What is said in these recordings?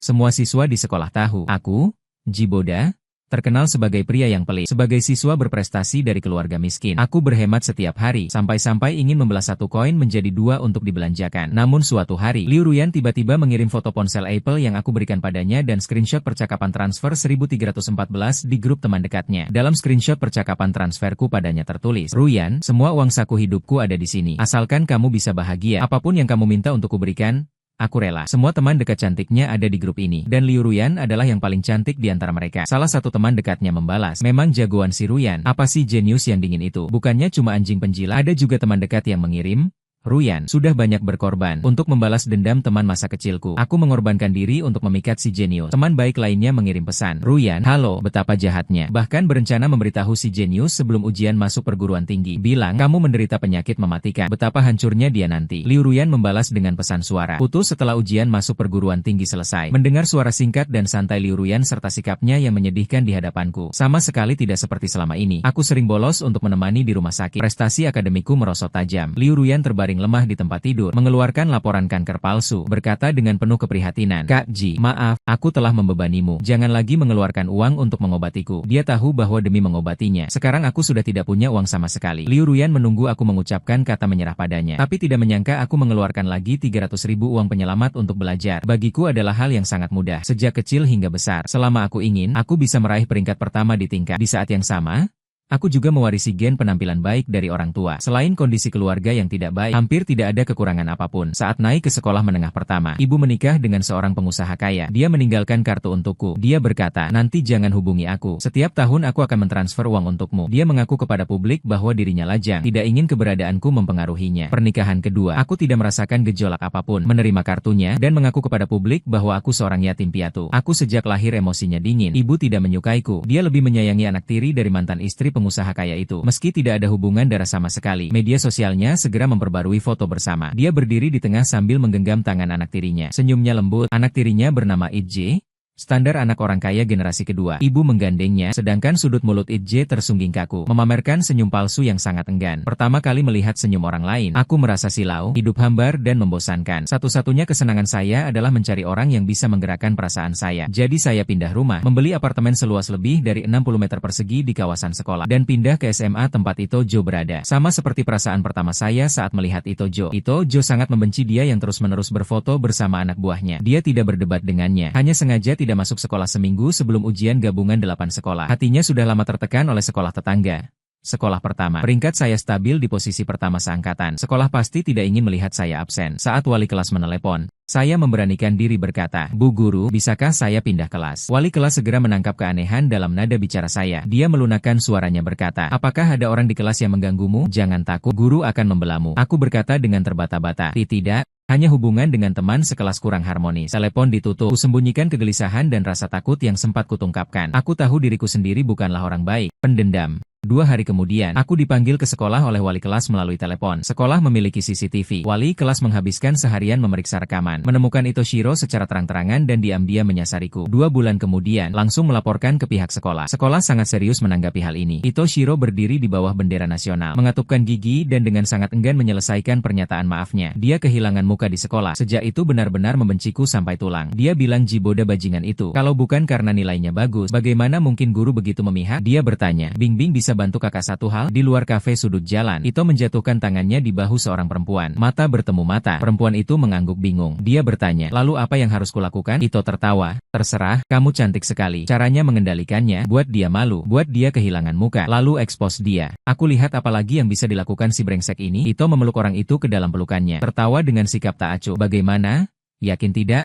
Semua siswa di sekolah tahu, aku, Jiboda, terkenal sebagai pria yang pelit. Sebagai siswa berprestasi dari keluarga miskin, aku berhemat setiap hari, sampai-sampai ingin membelah satu koin menjadi dua untuk dibelanjakan. Namun suatu hari, Liu Ruyan tiba-tiba mengirim foto ponsel Apple yang aku berikan padanya dan screenshot percakapan transfer 1314 di grup teman dekatnya. Dalam screenshot percakapan transferku padanya tertulis, "Ruyan, semua uang saku hidupku ada di sini. Asalkan kamu bisa bahagia, apapun yang kamu minta untuk kuberikan, aku rela." Semua teman dekat cantiknya ada di grup ini, dan Liu Ruyan adalah yang paling cantik di antara mereka. Salah satu teman dekatnya membalas, "Memang jagoan si Ruyan, apa sih jenius yang dingin itu? Bukannya cuma anjing penjilat." Ada juga teman dekat yang mengirim, "Ruyan sudah banyak berkorban untuk membalas dendam teman masa kecilku. Aku mengorbankan diri untuk memikat si jenius." Teman baik lainnya mengirim pesan, "Ruyan, halo, betapa jahatnya. Bahkan berencana memberitahu si jenius sebelum ujian masuk perguruan tinggi. Bilang kamu menderita penyakit mematikan. Betapa hancurnya dia nanti." Liu Ruyan membalas dengan pesan suara, putus setelah ujian masuk perguruan tinggi selesai. Mendengar suara singkat dan santai Liu Ruyan serta sikapnya yang menyedihkan di hadapanku, sama sekali tidak seperti selama ini. Aku sering bolos untuk menemani di rumah sakit. Prestasi akademiku merosot tajam. Liu Ruyan terbaring lemah di tempat tidur, mengeluarkan laporan kanker palsu, berkata dengan penuh keprihatinan, "Kak Ji, maaf, aku telah membebanimu. Jangan lagi mengeluarkan uang untuk mengobatiku." Dia tahu bahwa demi mengobatinya, sekarang aku sudah tidak punya uang sama sekali. Liu Ruyan menunggu aku mengucapkan kata menyerah padanya, tapi tidak menyangka aku mengeluarkan lagi 300.000 uang penyelamat untuk belajar. Bagiku adalah hal yang sangat mudah, sejak kecil hingga besar. Selama aku ingin, aku bisa meraih peringkat pertama di tingkat. Di saat yang sama, aku juga mewarisi gen penampilan baik dari orang tua. Selain kondisi keluarga yang tidak baik, hampir tidak ada kekurangan apapun. Saat naik ke sekolah menengah pertama, ibu menikah dengan seorang pengusaha kaya. Dia meninggalkan kartu untukku. Dia berkata, "Nanti jangan hubungi aku. Setiap tahun aku akan mentransfer uang untukmu." Dia mengaku kepada publik bahwa dirinya lajang, tidak ingin keberadaanku mempengaruhinya. Pernikahan kedua, aku tidak merasakan gejolak apapun. Menerima kartunya, dan mengaku kepada publik bahwa aku seorang yatim piatu. Aku sejak lahir emosinya dingin. Ibu tidak menyukaiku. Dia lebih menyayangi anak tiri dari mantan istri pengusaha kaya itu. Meski tidak ada hubungan darah sama sekali, media sosialnya segera memperbarui foto bersama. Dia berdiri di tengah sambil menggenggam tangan anak tirinya. Senyumnya lembut. Anak tirinya bernama Itje, standar anak orang kaya generasi kedua. Ibu menggandengnya, sedangkan sudut mulut Itje tersungging kaku, memamerkan senyum palsu yang sangat enggan. Pertama kali melihat senyum orang lain, aku merasa silau, hidup hambar dan membosankan. Satu-satunya kesenangan saya adalah mencari orang yang bisa menggerakkan perasaan saya. Jadi saya pindah rumah, membeli apartemen seluas lebih dari 60 meter persegi di kawasan sekolah, dan pindah ke SMA tempat Itojo berada. Sama seperti perasaan pertama saya saat melihat Itojo. Itojo sangat membenci dia yang terus-menerus berfoto bersama anak buahnya. Dia tidak berdebat dengannya, hanya sengaja tidak masuk sekolah seminggu sebelum ujian gabungan 8 sekolah. Hatinya sudah lama tertekan oleh sekolah tetangga. Sekolah pertama, peringkat saya stabil di posisi pertama seangkatan. Sekolah pasti tidak ingin melihat saya absen. Saat wali kelas menelepon, saya memberanikan diri berkata, "Bu Guru, bisakah saya pindah kelas?" Wali kelas segera menangkap keanehan dalam nada bicara saya. Dia melunakkan suaranya berkata, "Apakah ada orang di kelas yang mengganggumu? Jangan takut, guru akan membelamu." Aku berkata dengan terbata-bata, "Tidak. Hanya hubungan dengan teman sekelas kurang harmonis." Telepon ditutup. Kusembunyikan kegelisahan dan rasa takut yang sempat kutungkapkan. Aku tahu diriku sendiri bukanlah orang baik, pendendam. 2 hari kemudian, aku dipanggil ke sekolah oleh wali kelas melalui telepon. Sekolah memiliki CCTV. Wali kelas menghabiskan seharian memeriksa rekaman, menemukan Itoshiro secara terang-terangan dan diam-diam menyasariku. 2 bulan kemudian, langsung melaporkan ke pihak sekolah. Sekolah sangat serius menanggapi hal ini. Itoshiro berdiri di bawah bendera nasional, mengatupkan gigi dan dengan sangat enggan menyelesaikan pernyataan maafnya. Dia kehilangan muka di sekolah. Sejak itu benar-benar membenciku sampai tulang. Dia bilang Jiboda bajingan itu. Kalau bukan karena nilainya bagus, bagaimana mungkin guru begitu memihak? Dia bertanya, "Bingbing bisa bantu kakak satu hal?" Di luar kafe sudut jalan, Ito menjatuhkan tangannya di bahu seorang perempuan. Mata bertemu mata. Perempuan itu mengangguk bingung. Dia bertanya, "Lalu apa yang harus kulakukan?" Ito tertawa, "Terserah, kamu cantik sekali." Caranya mengendalikannya, buat dia malu, buat dia kehilangan muka, lalu ekspos dia. Aku lihat apalagi yang bisa dilakukan si brengsek ini. Ito memeluk orang itu ke dalam pelukannya, tertawa dengan sikap tak acuh. "Bagaimana? Yakin tidak?"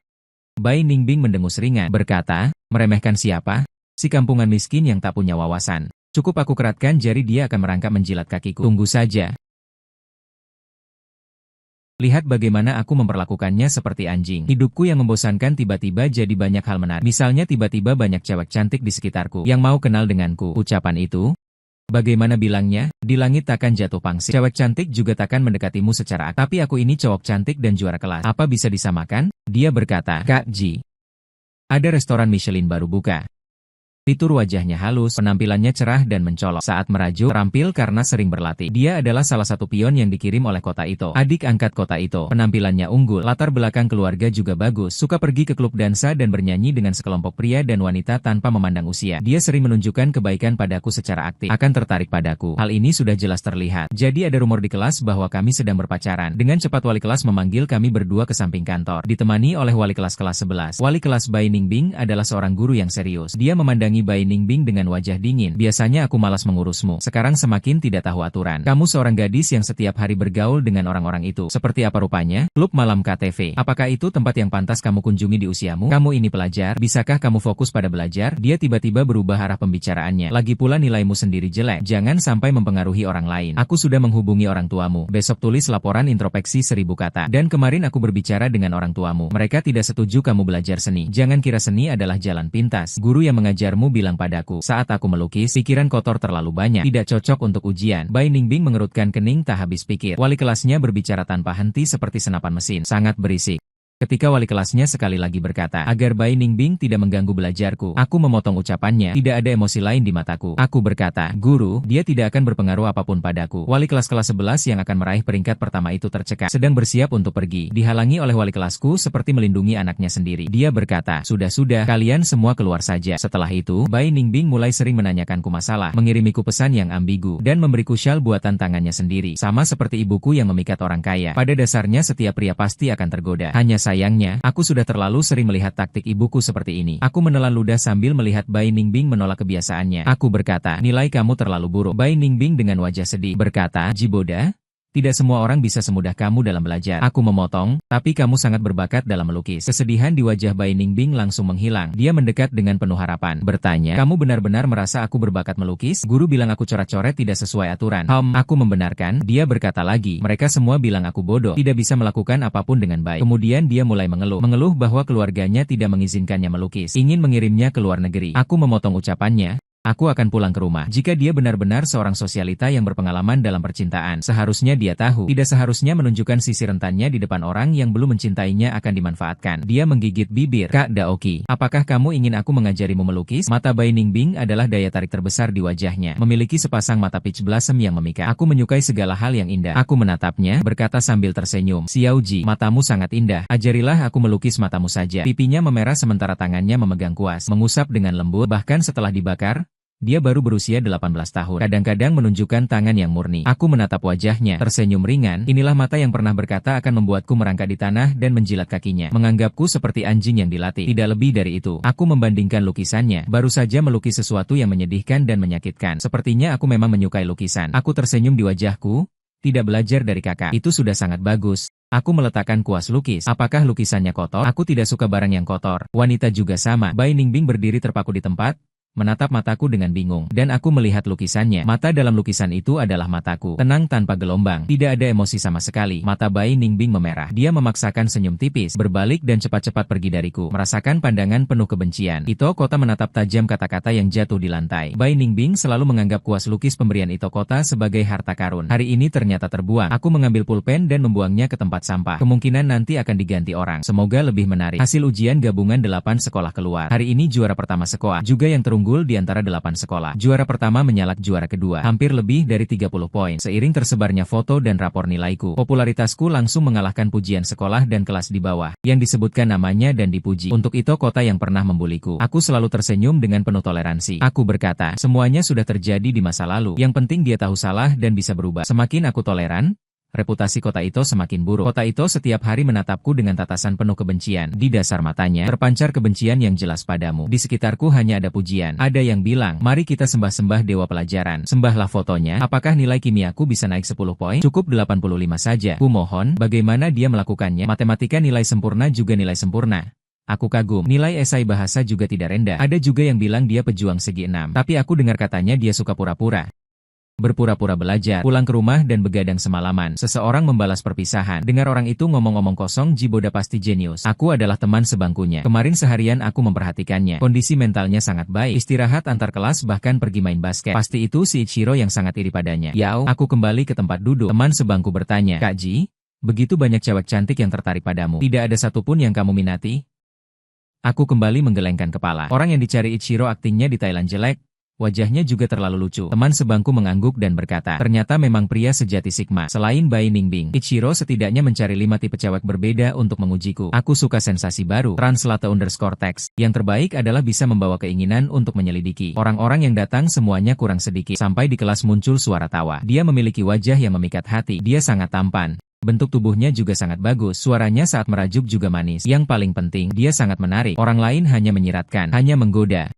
Bai Ningbing mendengus ringan, berkata, "Meremehkan siapa? Si kampungan miskin yang tak punya wawasan. Cukup aku keratkan jari dia akan merangkak menjilat kakiku. Tunggu saja. Lihat bagaimana aku memperlakukannya seperti anjing." Hidupku yang membosankan tiba-tiba jadi banyak hal menarik. Misalnya tiba-tiba banyak cewek cantik di sekitarku yang mau kenal denganku. Ucapan itu, bagaimana bilangnya, di langit takkan jatuh pangsit. Cewek cantik juga takkan mendekatimu secara aktif. Tapi aku ini cowok cantik dan juara kelas. Apa bisa disamakan? Dia berkata, "Kak Ji, ada restoran Michelin baru buka. Fitur wajahnya halus, penampilannya cerah dan mencolok. Saat merajuk, terampil karena sering berlatih. Dia adalah salah satu pion yang dikirim oleh Kota Ito. Adik angkat Kota Ito. Penampilannya unggul, latar belakang keluarga juga bagus, suka pergi ke klub dansa dan bernyanyi dengan sekelompok pria dan wanita tanpa memandang usia. Dia sering menunjukkan kebaikan padaku secara aktif, akan tertarik padaku. Hal ini sudah jelas terlihat. Jadi ada rumor di kelas bahwa kami sedang berpacaran. Dengan cepat wali kelas memanggil kami berdua ke samping kantor, ditemani oleh wali kelas kelas 11. Wali kelas Bai Ningbing adalah seorang guru yang serius. Dia memandang Bai Ningbing dengan wajah dingin. Biasanya aku malas mengurusmu. Sekarang semakin tidak tahu aturan. Kamu seorang gadis yang setiap hari bergaul dengan orang-orang itu. Seperti apa rupanya? Klub malam KTV. Apakah itu tempat yang pantas kamu kunjungi di usiamu? Kamu ini pelajar. Bisakah kamu fokus pada belajar? Dia tiba-tiba berubah arah pembicaraannya. Lagi pula nilaimu sendiri jelek. Jangan sampai mempengaruhi orang lain. Aku sudah menghubungi orang tuamu. Besok tulis laporan introspeksi 1000 kata. Dan kemarin aku berbicara dengan orang tuamu. Mereka tidak setuju kamu belajar seni. Jangan kira seni adalah jalan pintas. Guru yang mengajarmu bilang padaku, saat aku melukis, pikiran kotor terlalu banyak, tidak cocok untuk ujian. Bai Ningbing mengerutkan kening tak habis pikir. Wali kelasnya berbicara tanpa henti seperti senapan mesin, sangat berisik. Ketika wali kelasnya sekali lagi berkata, agar Bai Ningbing tidak mengganggu belajarku, aku memotong ucapannya, tidak ada emosi lain di mataku. Aku berkata, guru, dia tidak akan berpengaruh apapun padaku. Wali kelas 11 yang akan meraih peringkat pertama itu tercekat, sedang bersiap untuk pergi, dihalangi oleh wali kelasku seperti melindungi anaknya sendiri. Dia berkata, sudah, kalian semua keluar saja. Setelah itu, Bai Ningbing mulai sering menanyakanku masalah, mengirimiku pesan yang ambigu, dan memberiku syal buatan tangannya sendiri, sama seperti ibuku yang memikat orang kaya. Pada dasarnya setiap pria pasti akan tergoda. Hanya sayangnya, aku sudah terlalu sering melihat taktik ibuku seperti ini. Aku menelan ludah sambil melihat Bai Ningbing menolak kebiasaannya. Aku berkata, nilai kamu terlalu buruk. Bai Ningbing dengan wajah sedih berkata, Jiboda, tidak semua orang bisa semudah kamu dalam belajar. Aku memotong, tapi kamu sangat berbakat dalam melukis. Kesedihan di wajah Bai Ningbing langsung menghilang. Dia mendekat dengan penuh harapan, bertanya, kamu benar-benar merasa aku berbakat melukis? Guru bilang aku coret-coret tidak sesuai aturan. Aku membenarkan. Dia berkata lagi, mereka semua bilang aku bodoh, tidak bisa melakukan apapun dengan baik. Kemudian dia mulai mengeluh bahwa keluarganya tidak mengizinkannya melukis, ingin mengirimnya ke luar negeri. Aku memotong ucapannya. Aku akan pulang ke rumah. Jika dia benar-benar seorang sosialita yang berpengalaman dalam percintaan, seharusnya dia tahu, tidak seharusnya menunjukkan sisi rentannya di depan orang yang belum mencintainya akan dimanfaatkan. Dia menggigit bibir. Kak Daoki, apakah kamu ingin aku mengajarimu melukis? Mata Bai Ningbing adalah daya tarik terbesar di wajahnya. Memiliki sepasang mata peach blossom yang memikat. Aku menyukai segala hal yang indah. Aku menatapnya, berkata sambil tersenyum. Xiaoji, matamu sangat indah. Ajarilah aku melukis matamu saja. Pipinya memerah sementara tangannya memegang kuas, mengusap dengan lembut, bahkan setelah dibakar. Dia baru berusia 18 tahun. Kadang-kadang menunjukkan tangan yang murni. Aku menatap wajahnya, tersenyum ringan. Inilah mata yang pernah berkata akan membuatku merangkak di tanah dan menjilat kakinya. Menganggapku seperti anjing yang dilatih. Tidak lebih dari itu. Aku membandingkan lukisannya. Baru saja melukis sesuatu yang menyedihkan dan menyakitkan. Sepertinya aku memang menyukai lukisan. Aku tersenyum di wajahku. Tidak belajar dari kakak. Itu sudah sangat bagus. Aku meletakkan kuas lukis. Apakah lukisannya kotor? Aku tidak suka barang yang kotor. Wanita juga sama. Bai Ningbing berdiri terpaku di tempat, menatap mataku dengan bingung, dan aku melihat lukisannya. Mata dalam lukisan itu adalah mataku, tenang tanpa gelombang, tidak ada emosi sama sekali. Mata Bai Ningbing memerah. Dia memaksakan senyum tipis, berbalik dan cepat-cepat pergi dariku, merasakan pandangan penuh kebencian. Ito Kota menatap tajam kata-kata yang jatuh di lantai. Bai Ningbing selalu menganggap kuas lukis pemberian Ito Kota sebagai harta karun. Hari ini ternyata terbuang. Aku mengambil pulpen dan membuangnya ke tempat sampah. Kemungkinan nanti akan diganti orang. Semoga lebih menarik. Hasil ujian gabungan 8 sekolah keluar. Hari ini juara pertama sekolah, juga yang terunggul di antara 8 sekolah. Juara pertama menyalak juara kedua, hampir lebih dari 30 poin. Seiring tersebarnya foto dan rapor nilaiku, popularitasku langsung mengalahkan pujian sekolah dan kelas di bawah, yang disebutkan namanya dan dipuji. Untuk Ito Kota yang pernah membuliku, aku selalu tersenyum dengan penuh toleransi. Aku berkata, semuanya sudah terjadi di masa lalu. Yang penting dia tahu salah dan bisa berubah. Semakin aku toleran, reputasi Kota Ito semakin buruk. Kota Ito setiap hari menatapku dengan tatasan penuh kebencian. Di dasar matanya, terpancar kebencian yang jelas padamu. Di sekitarku hanya ada pujian. Ada yang bilang, mari kita sembah-sembah dewa pelajaran. Sembahlah fotonya. Apakah nilai kimiaku bisa naik 10 poin? Cukup 85 saja. Ku mohon, bagaimana dia melakukannya? Matematika nilai sempurna juga nilai sempurna. Aku kagum. Nilai esai bahasa juga tidak rendah. Ada juga yang bilang dia pejuang segi 6. Tapi aku dengar katanya dia suka pura-pura. Berpura-pura belajar, pulang ke rumah dan begadang semalaman. Seseorang membalas perpisahan. Dengar orang itu ngomong-ngomong kosong, Jiboda pasti jenius. Aku adalah teman sebangkunya. Kemarin seharian aku memperhatikannya. Kondisi mentalnya sangat baik. Istirahat antar kelas bahkan pergi main basket. Pasti itu si Ichiro yang sangat iri padanya. Yao, aku kembali ke tempat duduk. Teman sebangku bertanya, Kak Ji, begitu banyak cewek cantik yang tertarik padamu. Tidak ada satupun yang kamu minati? Aku kembali menggelengkan kepala. Orang yang dicari Ichiro aktingnya di Thailand jelek. Wajahnya juga terlalu lucu. Teman sebangku mengangguk dan berkata, ternyata memang pria sejati Sigma. Selain Bai Ningbing, Ichiro setidaknya mencari 5 tipe cewek berbeda untuk mengujiku. Aku suka sensasi baru. Translate_text. Yang terbaik adalah bisa membawa keinginan untuk menyelidiki. Orang-orang yang datang semuanya kurang sedikit. Sampai di kelas muncul suara tawa. Dia memiliki wajah yang memikat hati. Dia sangat tampan. Bentuk tubuhnya juga sangat bagus. Suaranya saat merajuk juga manis. Yang paling penting, dia sangat menarik. Orang lain hanya menyiratkan, hanya menggoda.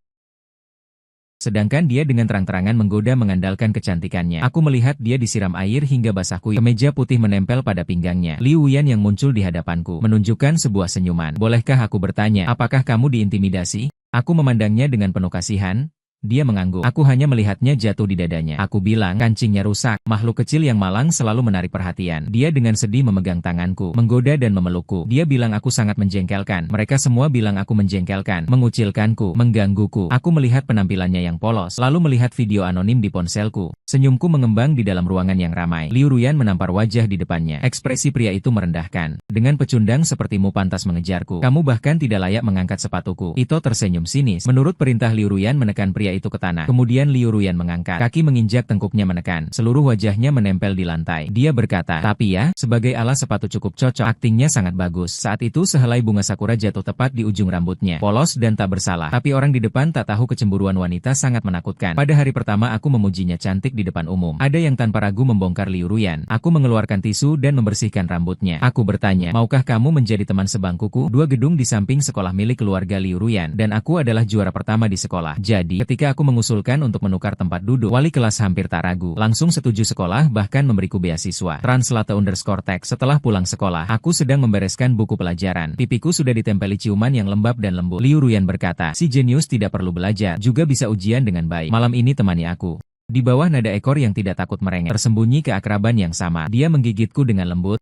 Sedangkan dia dengan terang-terangan menggoda mengandalkan kecantikannya. Aku melihat dia disiram air hingga basah kuyup. Kemeja putih menempel pada pinggangnya. Liu Yan yang muncul di hadapanku menunjukkan sebuah senyuman. Bolehkah aku bertanya, apakah kamu diintimidasi? Aku memandangnya dengan penuh kasihan. Dia mengangguk. Aku hanya melihatnya jatuh di dadanya. Aku bilang, kancingnya rusak. Makhluk kecil yang malang selalu menarik perhatian. Dia dengan sedih memegang tanganku, menggoda dan memelukku. Dia bilang aku sangat menjengkelkan. Mereka semua bilang aku menjengkelkan, mengucilkanku, menggangguku. Aku melihat penampilannya yang polos, lalu melihat video anonim di ponselku. Senyumku mengembang di dalam ruangan yang ramai. Liu Ruyan menampar wajah di depannya. Ekspresi pria itu merendahkan. Dengan pecundang sepertimu pantas mengejarku. Kamu bahkan tidak layak mengangkat sepatuku. Ito tersenyum sinis. Menurut perintah Liu Ruyan menekan pria itu ke tanah. Kemudian Liu Ruyan mengangkat kaki menginjak tengkuknya menekan. Seluruh wajahnya menempel di lantai. Dia berkata, tapi ya, sebagai alas sepatu cukup cocok. Aktingnya sangat bagus. Saat itu sehelai bunga sakura jatuh tepat di ujung rambutnya. Polos dan tak bersalah. Tapi orang di depan tak tahu kecemburuan wanita sangat menakutkan. Pada hari pertama aku memujinya cantik di depan umum. Ada yang tanpa ragu membongkar Liu Ruyan. Aku mengeluarkan tisu dan membersihkan rambutnya. Aku bertanya, maukah kamu menjadi teman sebangkuku? 2 gedung di samping sekolah milik keluarga Liu Ruyan. Dan aku adalah juara pertama di sekolah. Jadi, ketika aku mengusulkan untuk menukar tempat duduk, wali kelas hampir tak ragu. Langsung setuju sekolah bahkan memberiku beasiswa. Translate_text. Setelah pulang sekolah, aku sedang membereskan buku pelajaran. Pipiku sudah ditempeli ciuman yang lembab dan lembut. Liu Ruyan berkata, si jenius tidak perlu belajar, juga bisa ujian dengan baik. Malam ini temani aku. Di bawah nada ekor yang tidak takut merengek, tersembunyi keakraban yang sama. Dia menggigitku dengan lembut,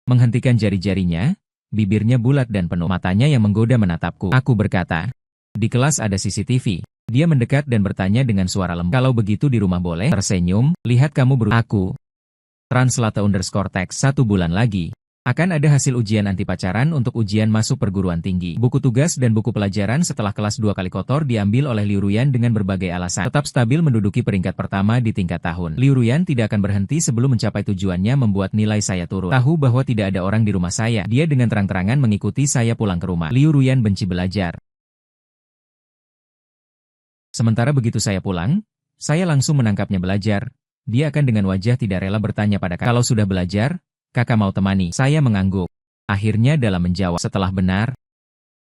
menghentikan jari-jarinya, bibirnya bulat dan penuh, matanya yang menggoda menatapku. Aku berkata, di kelas ada CCTV. Dia mendekat dan bertanya dengan suara lembut. Kalau begitu di rumah boleh? Tersenyum, lihat kamu aku. Translate_text. 1 bulan lagi. Akan ada hasil ujian anti pacaran untuk ujian masuk perguruan tinggi. Buku tugas dan buku pelajaran setelah kelas 2 kali kotor diambil oleh Liu Ruyan dengan berbagai alasan. Tetap stabil menduduki peringkat pertama di tingkat tahun. Liu Ruyan tidak akan berhenti sebelum mencapai tujuannya membuat nilai saya turun. Tahu bahwa tidak ada orang di rumah saya. Dia dengan terang-terangan mengikuti saya pulang ke rumah. Liu Ruyan benci belajar. Sementara begitu saya pulang, saya langsung menangkapnya belajar. Dia akan dengan wajah tidak rela bertanya pada kakak, kalau sudah belajar, kakak mau temani. Saya mengangguk. Akhirnya dalam menjawab, setelah benar,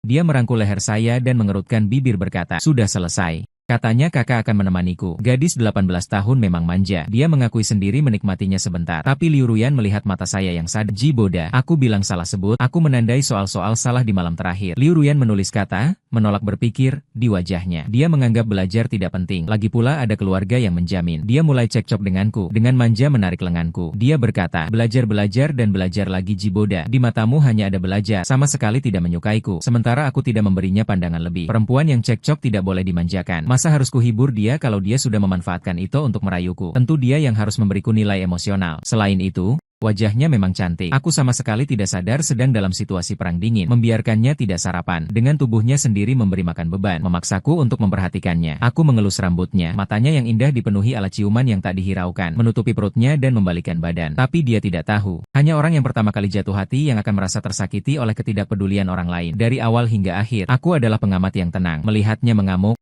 dia merangkul leher saya dan mengerutkan bibir berkata, sudah selesai. Katanya kakak akan menemaniku. Gadis 18 tahun memang manja. Dia mengakui sendiri menikmatinya sebentar. Tapi Liu Ruyan melihat mata saya yang sadar. Jiboda, aku bilang salah sebut. Aku menandai soal-soal salah di malam terakhir. Liu Ruyan menulis kata, menolak berpikir, di wajahnya. Dia menganggap belajar tidak penting. Lagi pula ada keluarga yang menjamin. Dia mulai cekcok denganku. Dengan manja menarik lenganku. Dia berkata, belajar dan belajar lagi Jiboda. Di matamu hanya ada belajar. Sama sekali tidak menyukaiku. Sementara aku tidak memberinya pandangan lebih. Perempuan yang cekcok tidak boleh dimanjakan. Masa harus kuhibur dia kalau dia sudah memanfaatkan itu untuk merayuku? Tentu dia yang harus memberiku nilai emosional. Selain itu, wajahnya memang cantik. Aku sama sekali tidak sadar sedang dalam situasi perang dingin. Membiarkannya tidak sarapan. Dengan tubuhnya sendiri memberi makan beban. Memaksaku untuk memperhatikannya. Aku mengelus rambutnya. Matanya yang indah dipenuhi alat ciuman yang tak dihiraukan. Menutupi perutnya dan membalikkan badan. Tapi dia tidak tahu. Hanya orang yang pertama kali jatuh hati yang akan merasa tersakiti oleh ketidakpedulian orang lain. Dari awal hingga akhir, aku adalah pengamat yang tenang. Melihatnya mengamuk.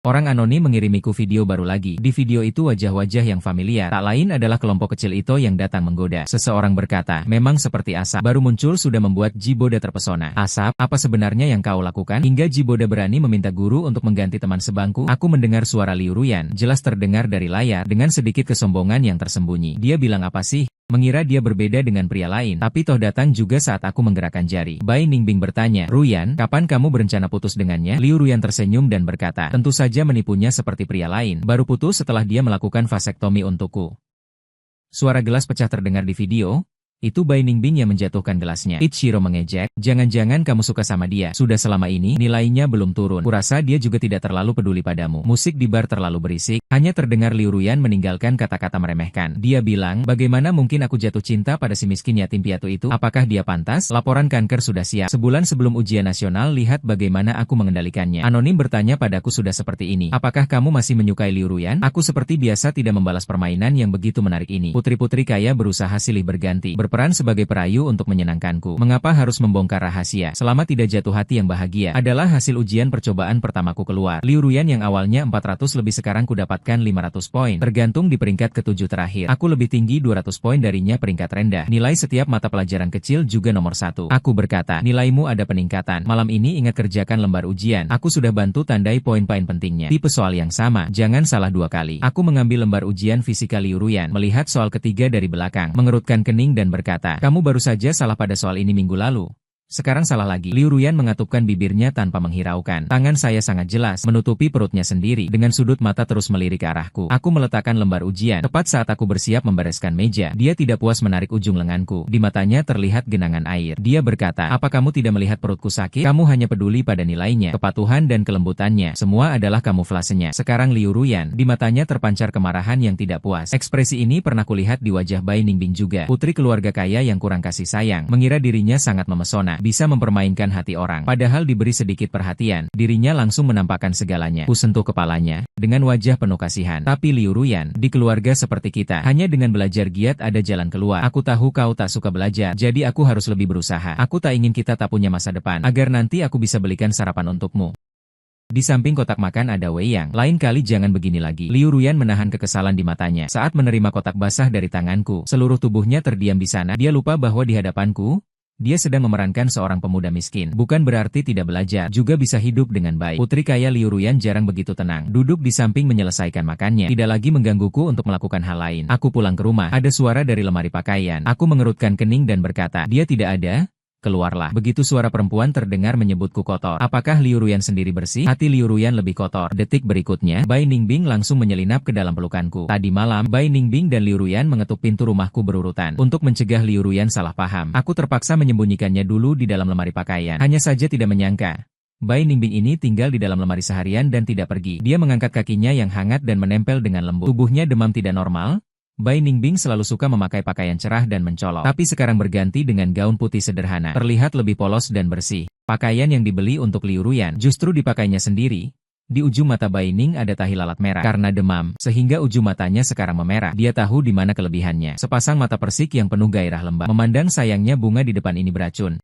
Orang anonim mengirimiku video baru lagi. Di video itu wajah-wajah yang familiar. Tak lain adalah kelompok kecil itu yang datang menggoda. Seseorang berkata, memang seperti asap. Baru muncul sudah membuat Jiboda terpesona. Asap, apa sebenarnya yang kau lakukan? Hingga Jiboda berani meminta guru untuk mengganti teman sebangku. Aku mendengar suara Liu Ruyan, jelas terdengar dari layar, dengan sedikit kesombongan yang tersembunyi. Dia bilang apa sih? Mengira dia berbeda dengan pria lain, tapi toh datang juga saat aku menggerakkan jari. Bai Ningbing bertanya, Ruyan, kapan kamu berencana putus dengannya? Liu Ruyan tersenyum dan berkata, tentu saja menipunya seperti pria lain, baru putus setelah dia melakukan vasektomi untukku. Suara gelas pecah terdengar di video, Itu Bai Ningbing yang menjatuhkan gelasnya. Ichiro mengejek, jangan-jangan kamu suka sama dia. Sudah selama ini, nilainya belum turun. Kurasa dia juga tidak terlalu peduli padamu. Musik di bar terlalu berisik, hanya terdengar Liu Ruyan meninggalkan kata-kata meremehkan. Dia bilang, bagaimana mungkin aku jatuh cinta pada si miskin yatim piatu itu? Apakah dia pantas? Laporan kanker sudah siap. Sebulan sebelum ujian nasional, lihat bagaimana aku mengendalikannya. Anonim bertanya padaku sudah seperti ini. Apakah kamu masih menyukai Liu Ruyan? Aku seperti biasa tidak membalas permainan yang begitu menarik ini. Putri-putri kaya berusaha silih berganti. Berperan sebagai perayu untuk menyenangkanku. Mengapa harus membongkar rahasia? Selama tidak jatuh hati yang bahagia adalah hasil ujian percobaan pertamaku keluar. Liu Ruyan yang awalnya 400 lebih sekarang kudapatkan 500 poin. Tergantung di peringkat ke-7 terakhir. Aku lebih tinggi 200 poin darinya peringkat rendah. Nilai setiap mata pelajaran kecil juga nomor 1. Aku berkata, nilaimu ada peningkatan. Malam ini ingat kerjakan lembar ujian. Aku sudah bantu tandai poin-poin pentingnya. Tipe soal yang sama. Jangan salah 2 kali. Aku mengambil lembar ujian fisika Liu Ruyan. Melihat soal ketiga dari belakang. Mengerutkan kening dan berkata, kamu baru saja salah pada soal ini minggu lalu. Sekarang salah lagi. Liu Ruyan mengatupkan bibirnya tanpa menghiraukan. Tangan saya sangat jelas, menutupi perutnya sendiri. Dengan sudut mata terus melirik ke arahku. Aku meletakkan lembar ujian. Tepat saat aku bersiap membereskan meja, dia tidak puas menarik ujung lenganku. Di matanya terlihat genangan air. Dia berkata, apa kamu tidak melihat perutku sakit? Kamu hanya peduli pada nilainya, kepatuhan dan kelembutannya. Semua adalah kamuflasenya. Sekarang Liu Ruyan, di matanya terpancar kemarahan yang tidak puas. Ekspresi ini pernah kulihat di wajah Bai Ningbing juga. Putri keluarga kaya yang kurang kasih sayang, mengira dirinya sangat memesona. Bisa mempermainkan hati orang. Padahal diberi sedikit perhatian, dirinya langsung menampakkan segalanya. Ku sentuh kepalanya, dengan wajah penuh kasihan. Tapi Liu Ruyan, di keluarga seperti kita, hanya dengan belajar giat ada jalan keluar. Aku tahu kau tak suka belajar, jadi aku harus lebih berusaha. Aku tak ingin kita tak punya masa depan, agar nanti aku bisa belikan sarapan untukmu. Di samping kotak makan ada Wei Yang. Lain kali jangan begini lagi. Liu Ruyan menahan kekesalan di matanya. Saat menerima kotak basah dari tanganku, seluruh tubuhnya terdiam di sana. Dia lupa bahwa di hadapanku, dia sedang memerankan seorang pemuda miskin. Bukan berarti tidak belajar, juga bisa hidup dengan baik. Putri kaya Liu Ruyan jarang begitu tenang. Duduk di samping menyelesaikan makannya. Tidak lagi menggangguku untuk melakukan hal lain. Aku pulang ke rumah. Ada suara dari lemari pakaian. Aku mengerutkan kening dan berkata, dia tidak ada? Keluarlah. Begitu suara perempuan terdengar menyebutku kotor. Apakah Liu Ruyan sendiri bersih? Hati Liu Ruyan lebih kotor. Detik berikutnya, Bai Ningbing langsung menyelinap ke dalam pelukanku. Tadi malam, Bai Ningbing dan Liu Ruyan mengetuk pintu rumahku berurutan. Untuk mencegah Liu Ruyan salah paham, aku terpaksa menyembunyikannya dulu di dalam lemari pakaian. Hanya saja tidak menyangka, Bai Ningbing ini tinggal di dalam lemari seharian dan tidak pergi. Dia mengangkat kakinya yang hangat dan menempel dengan lembut. Tubuhnya demam tidak normal. Bai Ningbing selalu suka memakai pakaian cerah dan mencolok, tapi sekarang berganti dengan gaun putih sederhana, terlihat lebih polos dan bersih. Pakaian yang dibeli untuk Liu Ruyan justru dipakainya sendiri. Di ujung mata Bai Ning ada tahi lalat merah karena demam, sehingga ujung matanya sekarang memerah. Dia tahu di mana kelebihannya. Sepasang mata persik yang penuh gairah lembab. Memandang sayangnya bunga di depan ini beracun.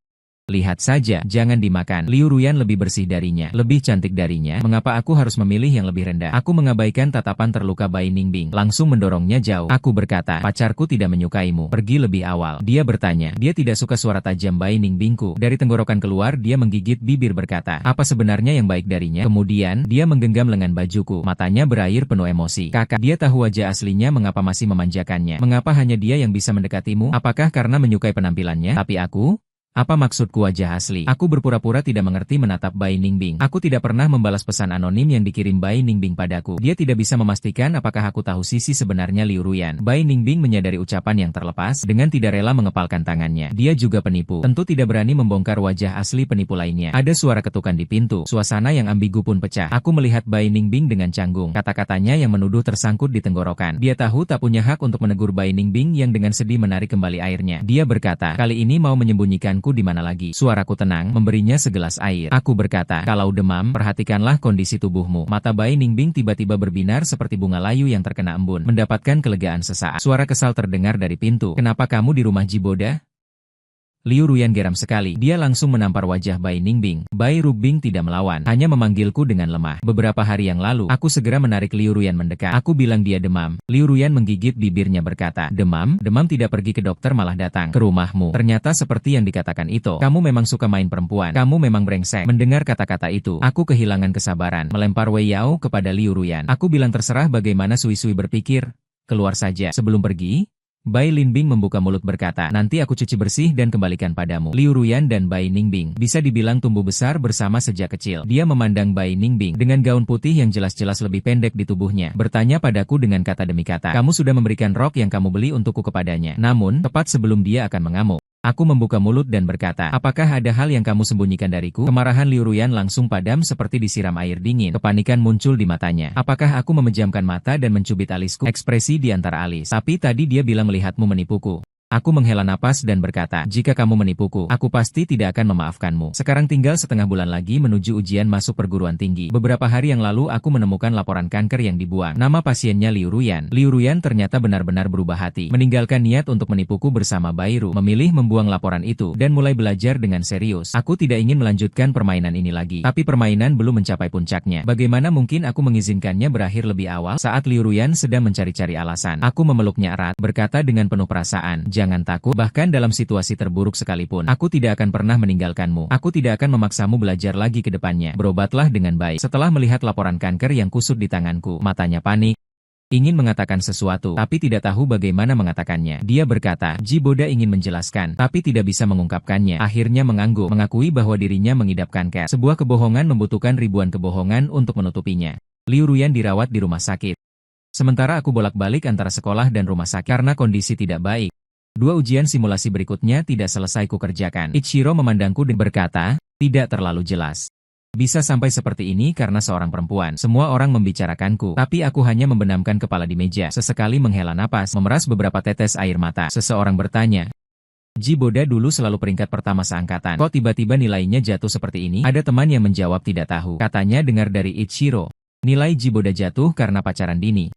Lihat saja, jangan dimakan. Liu Ruyan lebih bersih darinya, lebih cantik darinya. Mengapa aku harus memilih yang lebih rendah? Aku mengabaikan tatapan terluka Bai Ningbing, langsung mendorongnya jauh. Aku berkata, pacarku tidak menyukaimu. Pergi lebih awal. Dia bertanya. Dia tidak suka suara tajam Bai Ningbingku. Dari tenggorokan keluar, dia menggigit bibir berkata, apa sebenarnya yang baik darinya? Kemudian, dia menggenggam lengan bajuku. Matanya berair penuh emosi. Kakak, dia tahu wajah aslinya mengapa masih memanjakannya. Mengapa hanya dia yang bisa mendekatimu? Apakah karena menyukai penampilannya? Tapi aku? Apa maksudku wajah asli? Aku berpura-pura tidak mengerti menatap Bai Ningbing. Aku tidak pernah membalas pesan anonim yang dikirim Bai Ningbing padaku. Dia tidak bisa memastikan apakah aku tahu sisi sebenarnya Liu Ruyan. Bai Ningbing menyadari ucapan yang terlepas, dengan tidak rela mengepalkan tangannya. Dia juga penipu. Tentu tidak berani membongkar wajah asli penipu lainnya. Ada suara ketukan di pintu. Suasana yang ambigu pun pecah. Aku melihat Bai Ningbing dengan canggung. Kata-katanya yang menuduh tersangkut di tenggorokan. Dia tahu tak punya hak untuk menegur Bai Ningbing yang dengan sedih menarik kembali airnya. Dia berkata, kali ini mau menyembunyikan di mana lagi. Suaraku tenang, memberinya segelas air. Aku berkata, kalau demam, perhatikanlah kondisi tubuhmu. Mata Bai Ningbing tiba-tiba berbinar seperti bunga layu yang terkena embun, mendapatkan kelegaan sesaat. Suara kesal terdengar dari pintu. Kenapa kamu di rumah Jiboda? Liu Ruyan geram sekali. Dia langsung menampar wajah Bai Ningbing. Bai Rugbing tidak melawan, hanya memanggilku dengan lemah. Beberapa hari yang lalu, aku segera menarik Liu Ruyan mendekat. Aku bilang dia demam. Liu Ruyan menggigit bibirnya berkata, demam? Demam tidak pergi ke dokter malah datang ke rumahmu. Ternyata seperti yang dikatakan itu. Kamu memang suka main perempuan. Kamu memang brengsek. Mendengar kata-kata itu, aku kehilangan kesabaran. Melempar Wei Yao kepada Liu Ruyan. Aku bilang terserah bagaimana Sui Sui berpikir. Keluar saja. Sebelum pergi, Bai Linbing membuka mulut berkata, nanti aku cuci bersih dan kembalikan padamu. Liu Ruyan dan Bai Ningbing bisa dibilang tumbuh besar bersama sejak kecil. Dia memandang Bai Ningbing dengan gaun putih yang jelas-jelas lebih pendek di tubuhnya. Bertanya padaku dengan kata demi kata, kamu sudah memberikan rok yang kamu beli untukku kepadanya. Namun, tepat sebelum dia akan mengamuk, aku membuka mulut dan berkata, apakah ada hal yang kamu sembunyikan dariku? Kemarahan Liu Ruyan langsung padam seperti disiram air dingin. Kepanikan muncul di matanya. Apakah aku memejamkan mata dan mencubit alisku? Ekspresi di antara alis. Tapi tadi dia bilang melihatmu menipuku. Aku menghela napas dan berkata, jika kamu menipuku, aku pasti tidak akan memaafkanmu. Sekarang tinggal setengah bulan lagi menuju ujian masuk perguruan tinggi. Beberapa hari yang lalu aku menemukan laporan kanker yang dibuang. Nama pasiennya Liu Ruyan. Liu Ruyan ternyata benar-benar berubah hati. Meninggalkan niat untuk menipuku bersama Bairu. Memilih membuang laporan itu dan mulai belajar dengan serius. Aku tidak ingin melanjutkan permainan ini lagi. Tapi permainan belum mencapai puncaknya. Bagaimana mungkin aku mengizinkannya berakhir lebih awal? Saat Liu Ruyan sedang mencari-cari alasan, aku memeluknya erat, berkata dengan penuh perasaan, jangan takut, bahkan dalam situasi terburuk sekalipun, aku tidak akan pernah meninggalkanmu. Aku tidak akan memaksamu belajar lagi ke depannya. Berobatlah dengan baik. Setelah melihat laporan kanker yang kusut di tanganku, matanya panik. Ingin mengatakan sesuatu, tapi tidak tahu bagaimana mengatakannya. Dia berkata, Ji Boda ingin menjelaskan, tapi tidak bisa mengungkapkannya. Akhirnya mengangguk, mengakui bahwa dirinya mengidap kanker. Sebuah kebohongan membutuhkan ribuan kebohongan untuk menutupinya. Liu Ruyan dirawat di rumah sakit. Sementara aku bolak-balik antara sekolah dan rumah sakit karena kondisi tidak baik. 2 ujian simulasi berikutnya tidak selesai kukerjakan. Ichiro memandangku dan berkata, tidak terlalu jelas. Bisa sampai seperti ini karena seorang perempuan. Semua orang membicarakanku, tapi aku hanya membenamkan kepala di meja. Sesekali menghela napas, memeras beberapa tetes air mata. Seseorang bertanya, Ji Boda dulu selalu peringkat pertama seangkatan. Kok tiba-tiba nilainya jatuh seperti ini? Ada teman yang menjawab tidak tahu. Katanya dengar dari Ichiro. Nilai Ji Boda jatuh karena pacaran dini.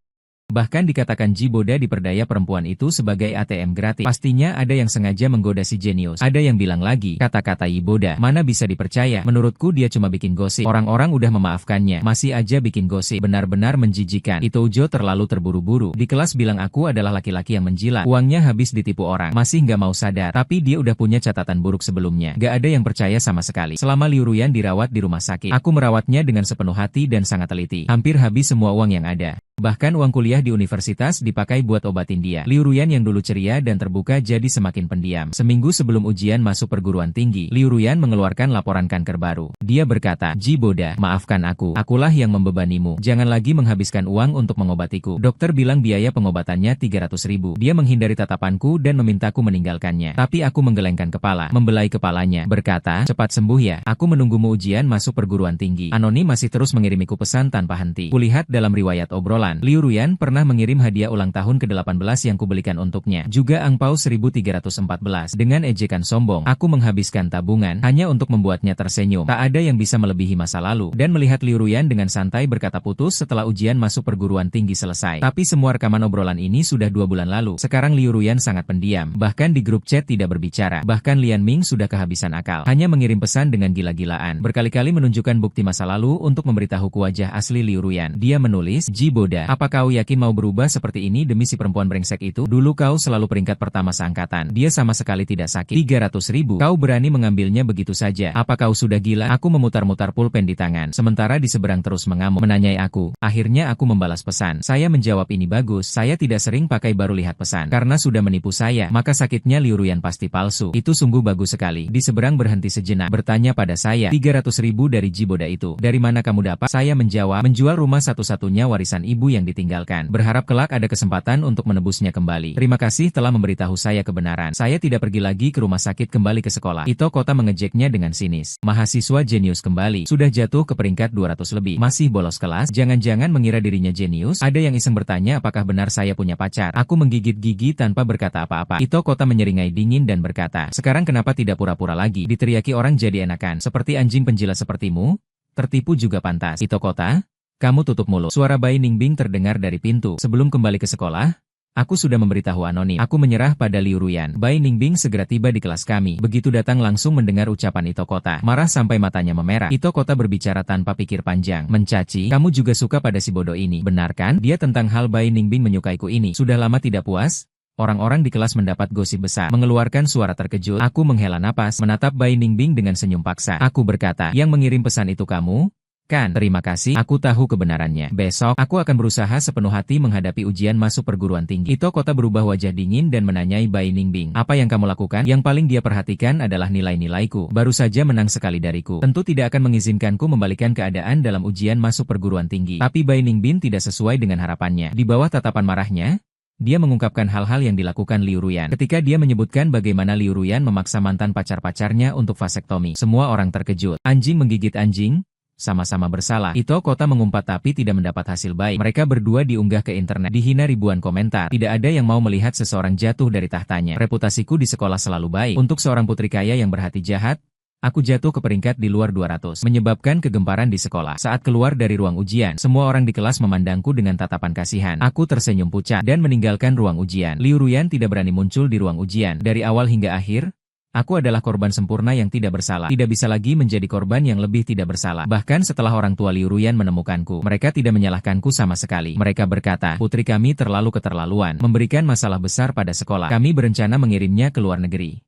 Bahkan dikatakan Ji Boda diperdaya perempuan itu sebagai ATM gratis. Pastinya ada yang sengaja menggoda si jenius. Ada yang bilang lagi, kata-kata Ji Boda, mana bisa dipercaya? Menurutku dia cuma bikin gosip. Orang-orang udah memaafkannya, masih aja bikin gosip. Benar-benar menjijikan. Itoujo terlalu terburu-buru. Di kelas bilang aku adalah laki-laki yang menjilat. Uangnya habis ditipu orang. Masih nggak mau sadar. Tapi dia udah punya catatan buruk sebelumnya. Gak ada yang percaya sama sekali. Selama Liu Ruyan dirawat di rumah sakit, aku merawatnya dengan sepenuh hati dan sangat teliti. Hampir habis semua uang yang ada. Bahkan uang kuliah di universitas dipakai buat obatin dia. Liu Ruyan yang dulu ceria dan terbuka jadi semakin pendiam. Seminggu sebelum ujian masuk perguruan tinggi, Liu Ruyan mengeluarkan laporan kanker baru. Dia berkata, Ji Boda, maafkan aku. Akulah yang membebanimu. Jangan lagi menghabiskan uang untuk mengobatiku. Dokter bilang biaya pengobatannya 300.000. Dia menghindari tatapanku dan memintaku meninggalkannya. Tapi aku menggelengkan kepala, membelai kepalanya, berkata, cepat sembuh ya. Aku menunggumu ujian masuk perguruan tinggi. Anoni masih terus mengirimiku pesan tanpa henti. Kulihat dalam riwayat obrolan, Liu Ruyan pernah mengirim hadiah ulang tahun ke-18 yang kubelikan untuknya. Juga angpau 1314. Dengan ejekan sombong, aku menghabiskan tabungan hanya untuk membuatnya tersenyum. Tak ada yang bisa melebihi masa lalu. Dan melihat Liu Ruyan dengan santai berkata putus setelah ujian masuk perguruan tinggi selesai. Tapi semua rekaman obrolan ini sudah 2 bulan lalu. Sekarang Liu Ruyan sangat pendiam. Bahkan di grup chat tidak berbicara. Bahkan Lian Ming sudah kehabisan akal. Hanya mengirim pesan dengan gila-gilaan. Berkali-kali menunjukkan bukti masa lalu untuk memberitahuku wajah asli Liu Ruyan. Dia menulis, Ji Boda, apa kau yakin mau berubah seperti ini demi si perempuan brengsek itu? Dulu kau selalu peringkat pertama seangkatan. Dia sama sekali tidak sakit. 300.000. Kau berani mengambilnya begitu saja. Apa kau sudah gila? Aku memutar-mutar pulpen di tangan. Sementara di seberang terus mengamuk, menanyai aku. Akhirnya aku membalas pesan. Saya menjawab ini bagus. Saya tidak sering pakai baru lihat pesan. Karena sudah menipu saya, maka sakitnya Liu Ruyan pasti palsu. Itu sungguh bagus sekali. Di seberang berhenti sejenak. Bertanya pada saya, 300.000 dari Ji Boda itu. Dari mana kamu dapat? Saya menjawab, menjual rumah satu-satunya warisan ibu yang ditinggalkan. Berharap kelak ada kesempatan untuk menebusnya kembali. Terima kasih telah memberitahu saya kebenaran. Saya tidak pergi lagi ke rumah sakit kembali ke sekolah. Ito Kota mengejeknya dengan sinis. Mahasiswa jenius kembali. Sudah jatuh ke peringkat 200 lebih. Masih bolos kelas? Jangan-jangan mengira dirinya jenius? Ada yang iseng bertanya apakah benar saya punya pacar. Aku menggigit gigi tanpa berkata apa-apa. Ito Kota menyeringai dingin dan berkata, sekarang kenapa tidak pura-pura lagi? Diteriaki orang jadi enakan. Seperti anjing penjilat sepertimu? Tertipu juga pantas. Ito Kota? Kamu tutup mulut. Suara Bai Ningbing terdengar dari pintu. Sebelum kembali ke sekolah, aku sudah memberitahu anonim. Aku menyerah pada Liu Ruyan. Bai Ningbing segera tiba di kelas kami. Begitu datang langsung mendengar ucapan Ito Kota. Marah sampai matanya memerah. Ito Kota berbicara tanpa pikir panjang. Mencaci, kamu juga suka pada si bodoh ini. Benar kan? Dia tentang hal Bai Ningbing menyukaiku ini. Sudah lama tidak puas? Orang-orang di kelas mendapat gosip besar. Mengeluarkan suara terkejut. Aku menghela napas, menatap Bai Ningbing dengan senyum paksa. Aku berkata, yang mengirim pesan itu kamu? Kan, terima kasih, aku tahu kebenarannya. Besok, aku akan berusaha sepenuh hati menghadapi ujian masuk perguruan tinggi. Ito Kota berubah wajah dingin dan menanyai Bai Ningbing. Apa yang kamu lakukan? Yang paling dia perhatikan adalah nilai-nilaiku. Baru saja menang sekali dariku. Tentu tidak akan mengizinkanku membalikan keadaan dalam ujian masuk perguruan tinggi. Tapi Bai Ningbing tidak sesuai dengan harapannya. Di bawah tatapan marahnya, dia mengungkapkan hal-hal yang dilakukan Liu Ruyan. Ketika dia menyebutkan bagaimana Liu Ruyan memaksa mantan pacar-pacarnya untuk vasektomi, semua orang terkejut. Anjing menggigit anjing, sama-sama bersalah. Ito Kota mengumpat tapi tidak mendapat hasil baik. Mereka berdua diunggah ke internet, dihina ribuan komentar. Tidak ada yang mau melihat seseorang jatuh dari tahtanya. Reputasiku di sekolah selalu baik. Untuk seorang putri kaya yang berhati jahat, aku jatuh ke peringkat di luar 200, menyebabkan kegemparan di sekolah. Saat keluar dari ruang ujian, semua orang di kelas memandangku dengan tatapan kasihan. Aku tersenyum pucat dan meninggalkan ruang ujian. Liu Ruyan tidak berani muncul di ruang ujian. Dari awal hingga akhir, aku adalah korban sempurna yang tidak bersalah. Tidak bisa lagi menjadi korban yang lebih tidak bersalah. Bahkan setelah orang tua Liu Ruyan menemukanku, mereka tidak menyalahkanku sama sekali. Mereka berkata, putri kami terlalu keterlaluan, memberikan masalah besar pada sekolah. Kami berencana mengirimnya ke luar negeri.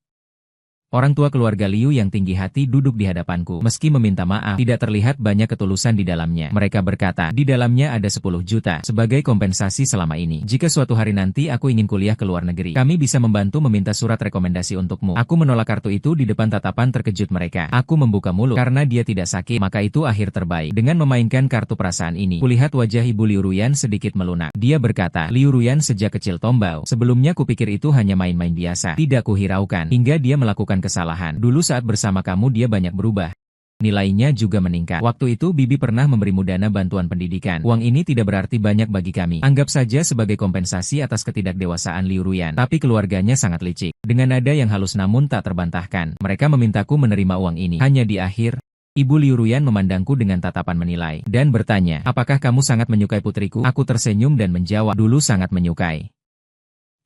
Orang tua keluarga Liu yang tinggi hati duduk di hadapanku. Meski meminta maaf, tidak terlihat banyak ketulusan di dalamnya. Mereka berkata, di dalamnya ada 10 juta sebagai kompensasi selama ini. Jika suatu hari nanti aku ingin kuliah ke luar negeri, kami bisa membantu meminta surat rekomendasi untukmu. Aku menolak kartu itu di depan tatapan terkejut mereka. Aku membuka mulut karena dia tidak sakit, maka itu akhir terbaik. Dengan memainkan kartu perasaan ini, kulihat wajah ibu Liu Ruyan sedikit melunak. Dia berkata, Liu Ruyan sejak kecil tombau. Sebelumnya kupikir itu hanya main-main biasa. Tidak kuhiraukan hingga dia melakukan kesalahan. Dulu saat bersama kamu dia banyak berubah. Nilainya juga meningkat. Waktu itu Bibi pernah memberimu dana bantuan pendidikan. Uang ini tidak berarti banyak bagi kami. Anggap saja sebagai kompensasi atas ketidakdewasaan Liu Ruyan. Tapi keluarganya sangat licik. Dengan nada yang halus namun tak terbantahkan, mereka memintaku menerima uang ini. Hanya di akhir, Ibu Liu Ruyan memandangku dengan tatapan menilai dan bertanya, apakah kamu sangat menyukai putriku? Aku tersenyum dan menjawab, dulu sangat menyukai.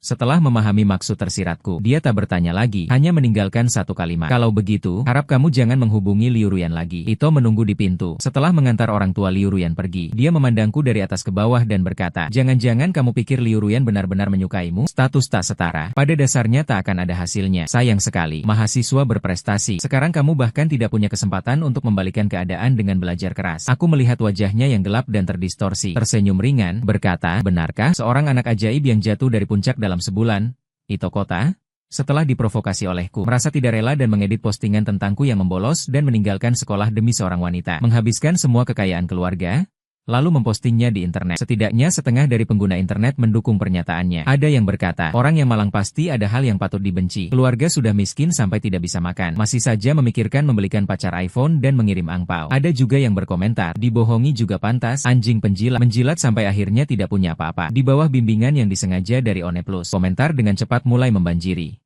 Setelah memahami maksud tersiratku, dia tak bertanya lagi, hanya meninggalkan satu kalimat. Kalau begitu, harap kamu jangan menghubungi Liu Ruyan lagi. Ito menunggu di pintu. Setelah mengantar orang tua Liu Ruyan pergi, dia memandangku dari atas ke bawah dan berkata, jangan-jangan kamu pikir Liu Ruyan benar-benar menyukaimu? Status tak setara. Pada dasarnya tak akan ada hasilnya. Sayang sekali. Mahasiswa berprestasi. Sekarang kamu bahkan tidak punya kesempatan untuk membalikan keadaan dengan belajar keras. Aku melihat wajahnya yang gelap dan terdistorsi. Tersenyum ringan, berkata, benarkah seorang anak ajaib yang jatuh dari puncak dalam sebulan? Ito Kota, setelah diprovokasi olehku, merasa tidak rela dan mengedit postingan tentangku yang membolos dan meninggalkan sekolah demi seorang wanita, menghabiskan semua kekayaan keluarga, lalu mempostingnya di internet. Setidaknya setengah dari pengguna internet mendukung pernyataannya. Ada yang berkata, orang yang malang pasti ada hal yang patut dibenci. Keluarga sudah miskin sampai tidak bisa makan, masih saja memikirkan membelikan pacar iPhone dan mengirim angpau. Ada juga yang berkomentar, dibohongi juga pantas, anjing penjilat, menjilat sampai akhirnya tidak punya apa-apa. Di bawah bimbingan yang disengaja dari One Plus, komentar dengan cepat mulai membanjiri.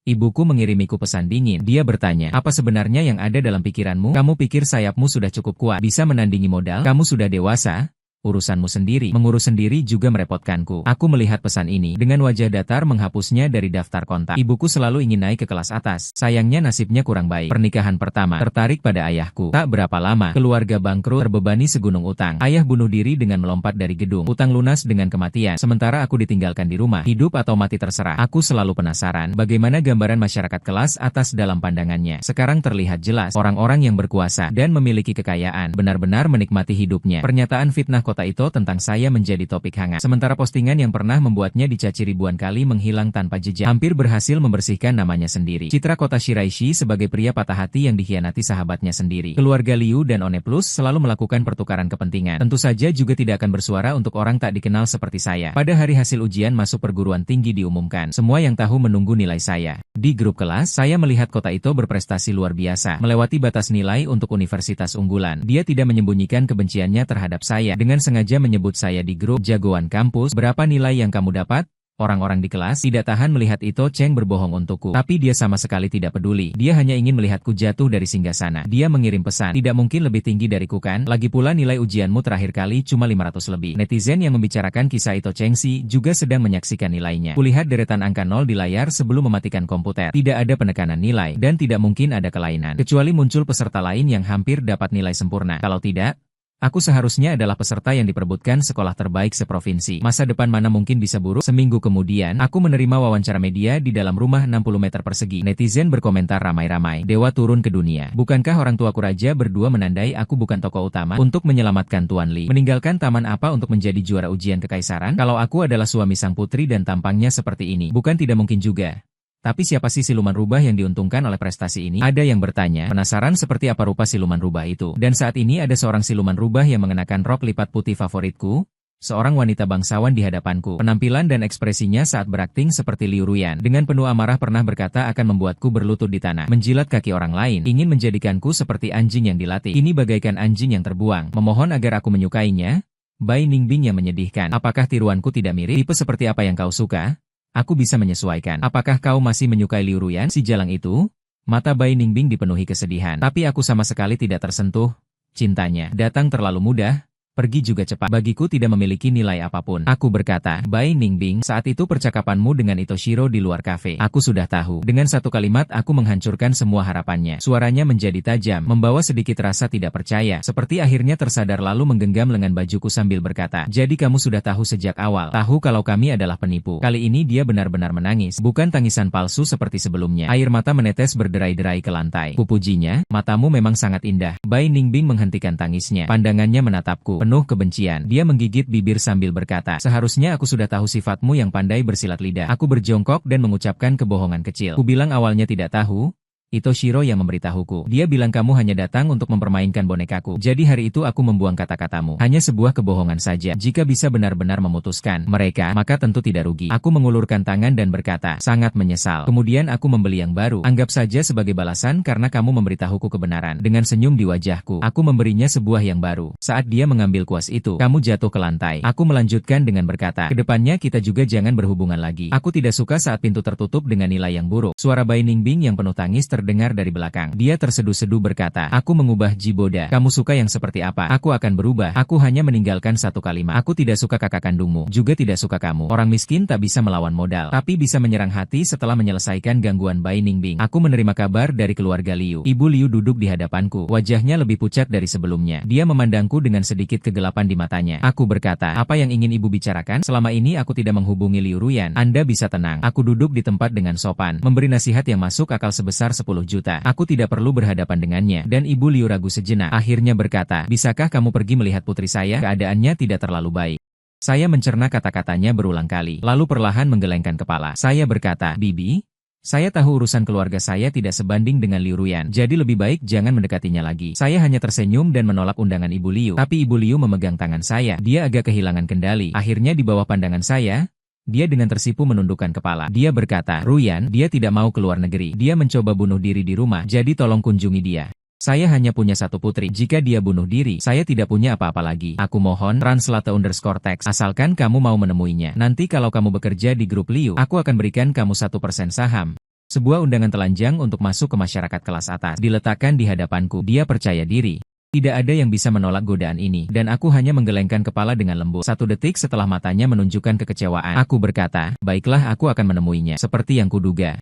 Ibuku mengirimiku pesan dingin. Dia bertanya, apa sebenarnya yang ada dalam pikiranmu? Kamu pikir sayapmu sudah cukup kuat, bisa menandingi modal? Kamu sudah dewasa? Urusanmu sendiri. Mengurus sendiri juga merepotkanku. Aku melihat pesan ini, dengan wajah datar menghapusnya dari daftar kontak. Ibuku selalu ingin naik ke kelas atas. Sayangnya nasibnya kurang baik. Pernikahan pertama, tertarik pada ayahku. Tak berapa lama, keluarga bangkrut, terbebani segunung utang. Ayah bunuh diri dengan melompat dari gedung. Utang lunas dengan kematian. Sementara aku ditinggalkan di rumah. Hidup atau mati terserah. Aku selalu penasaran, bagaimana gambaran masyarakat kelas atas dalam pandangannya. Sekarang terlihat jelas, orang-orang yang berkuasa dan memiliki kekayaan benar-benar menikmati hidupnya. Pernyataan fitnah kota itu tentang saya menjadi topik hangat. Sementara postingan yang pernah membuatnya dicaci ribuan kali menghilang tanpa jejak, hampir berhasil membersihkan namanya sendiri. Citra kota Shiraishi sebagai pria patah hati yang dikhianati sahabatnya sendiri. Keluarga Liu dan One Plus selalu melakukan pertukaran kepentingan. Tentu saja juga tidak akan bersuara untuk orang tak dikenal seperti saya. Pada hari hasil ujian masuk perguruan tinggi diumumkan, semua yang tahu menunggu nilai saya. Di grup kelas, saya melihat kota itu berprestasi luar biasa, melewati batas nilai untuk universitas unggulan. Dia tidak menyembunyikan kebenciannya terhadap saya dengan sengaja menyebut saya di grup jagoan kampus. Berapa nilai yang kamu dapat? Orang-orang di kelas tidak tahan melihat Ito Cheng berbohong untukku. Tapi dia sama sekali tidak peduli. Dia hanya ingin melihatku jatuh dari singgasana. Dia mengirim pesan, tidak mungkin lebih tinggi dariku kan? Lagi pula nilai ujianmu terakhir kali cuma 500 lebih. Netizen yang membicarakan kisah Ito Cheng Si juga sedang menyaksikan nilainya. Kulihat deretan angka 0 di layar sebelum mematikan komputer. Tidak ada penekanan nilai, dan tidak mungkin ada kelainan. Kecuali muncul peserta lain yang hampir dapat nilai sempurna. Kalau tidak, Aku seharusnya adalah peserta yang diperebutkan sekolah terbaik seprovinsi. Masa depan mana mungkin bisa buruk? Seminggu kemudian, aku menerima wawancara media di dalam rumah 60 meter persegi. Netizen berkomentar ramai-ramai. Dewa turun ke dunia. Bukankah orang tuaku raja berdua menandai aku bukan tokoh utama untuk menyelamatkan Tuan Li? Meninggalkan taman apa untuk menjadi juara ujian kekaisaran? Kalau aku adalah suami sang putri dan tampangnya seperti ini, bukan tidak mungkin juga. Tapi siapa sih siluman rubah yang diuntungkan oleh prestasi ini? Ada yang bertanya, penasaran seperti apa rupa siluman rubah itu. Dan saat ini ada seorang siluman rubah yang mengenakan rok lipat putih favoritku, seorang wanita bangsawan di hadapanku. Penampilan dan ekspresinya saat berakting seperti Liu Ruyan. Dengan penuh amarah pernah berkata akan membuatku berlutut di tanah, menjilat kaki orang lain, ingin menjadikanku seperti anjing yang dilatih. Ini bagaikan anjing yang terbuang, memohon agar aku menyukainya. Bai Ningbing yang menyedihkan. Apakah tiruanku tidak mirip? Tipe seperti apa yang kau suka? Aku bisa menyesuaikan. Apakah kau masih menyukai Liu Ruyan, si jalang itu? Mata Bai Ningbing dipenuhi kesedihan. Tapi aku sama sekali tidak tersentuh. Cintanya datang terlalu mudah. Pergi juga cepat. Bagiku tidak memiliki nilai apapun. Aku berkata, Bai Ningbing, saat itu percakapanmu dengan Itoshiro di luar kafe. Aku sudah tahu. Dengan satu kalimat aku menghancurkan semua harapannya. Suaranya menjadi tajam, membawa sedikit rasa tidak percaya. Seperti akhirnya tersadar lalu menggenggam lengan bajuku sambil berkata, jadi kamu sudah tahu sejak awal. Tahu kalau kami adalah penipu. Kali ini dia benar-benar menangis. Bukan tangisan palsu seperti sebelumnya. Air mata menetes berderai-derai ke lantai. Kupujinya, matamu memang sangat indah. Bai Ningbing menghentikan tangisnya. Pandangannya menatapku penuh kebencian. Dia menggigit bibir sambil berkata, seharusnya aku sudah tahu sifatmu yang pandai bersilat lidah. Aku berjongkok dan mengucapkan kebohongan kecil. Ku bilang awalnya tidak tahu. Itoshiro yang memberitahuku. Dia bilang kamu hanya datang untuk mempermainkan bonekaku. Jadi hari itu aku membuang kata-katamu. Hanya sebuah kebohongan saja. Jika bisa benar-benar memutuskan mereka, maka tentu tidak rugi. Aku mengulurkan tangan dan berkata, sangat menyesal. Kemudian aku membeli yang baru. Anggap saja sebagai balasan karena kamu memberitahuku kebenaran. Dengan senyum di wajahku, aku memberinya sebuah yang baru. Saat dia mengambil kuas itu, kamu jatuh ke lantai. Aku melanjutkan dengan berkata, kedepannya kita juga jangan berhubungan lagi. Aku tidak suka saat pintu tertutup dengan nilai yang buruk. Suara Bai Ningbing yang penuh tangis terdengar dari belakang. Dia terseduh-seduh berkata, aku mengubah Jiboda. Kamu suka yang seperti apa? Aku akan berubah. Aku hanya meninggalkan satu kalimat. Aku tidak suka kakak kandungmu. Juga tidak suka kamu. Orang miskin tak bisa melawan modal, tapi bisa menyerang hati setelah menyelesaikan gangguan Bai Ningbing. Aku menerima kabar dari keluarga Liu. Ibu Liu duduk di hadapanku. Wajahnya lebih pucat dari sebelumnya. Dia memandangku dengan sedikit kegelapan di matanya. Aku berkata, apa yang ingin ibu bicarakan? Selama ini aku tidak menghubungi Liu Ruyan. Anda bisa tenang. Aku duduk di tempat dengan sopan, memberi nasihat yang masuk akal sebesar 10 juta. Aku tidak perlu berhadapan dengannya, dan Ibu Liu ragu sejenak. Akhirnya berkata, bisakah kamu pergi melihat putri saya? Keadaannya tidak terlalu baik. Saya mencerna kata-katanya berulang kali, lalu perlahan menggelengkan kepala. Saya berkata, Bibi, saya tahu urusan keluarga saya tidak sebanding dengan Liu Ruyan, jadi lebih baik jangan mendekatinya lagi. Saya hanya tersenyum dan menolak undangan Ibu Liu, tapi Ibu Liu memegang tangan saya. Dia agak kehilangan kendali. Akhirnya di bawah pandangan saya, dia dengan tersipu menundukkan kepala. Dia berkata, Ruyan, dia tidak mau keluar negeri. Dia mencoba bunuh diri di rumah, jadi tolong kunjungi dia. Saya hanya punya satu putri. Jika dia bunuh diri, saya tidak punya apa-apa lagi. Aku mohon, translate_text, asalkan kamu mau menemuinya. Nanti kalau kamu bekerja di grup Liu, aku akan berikan kamu 1% saham. Sebuah undangan telanjang untuk masuk ke masyarakat kelas atas diletakkan di hadapanku. Dia percaya diri. Tidak ada yang bisa menolak godaan ini, dan aku hanya menggelengkan kepala dengan lembut. 1 detik setelah matanya menunjukkan kekecewaan, aku berkata, baiklah aku akan menemuinya, seperti yang kuduga.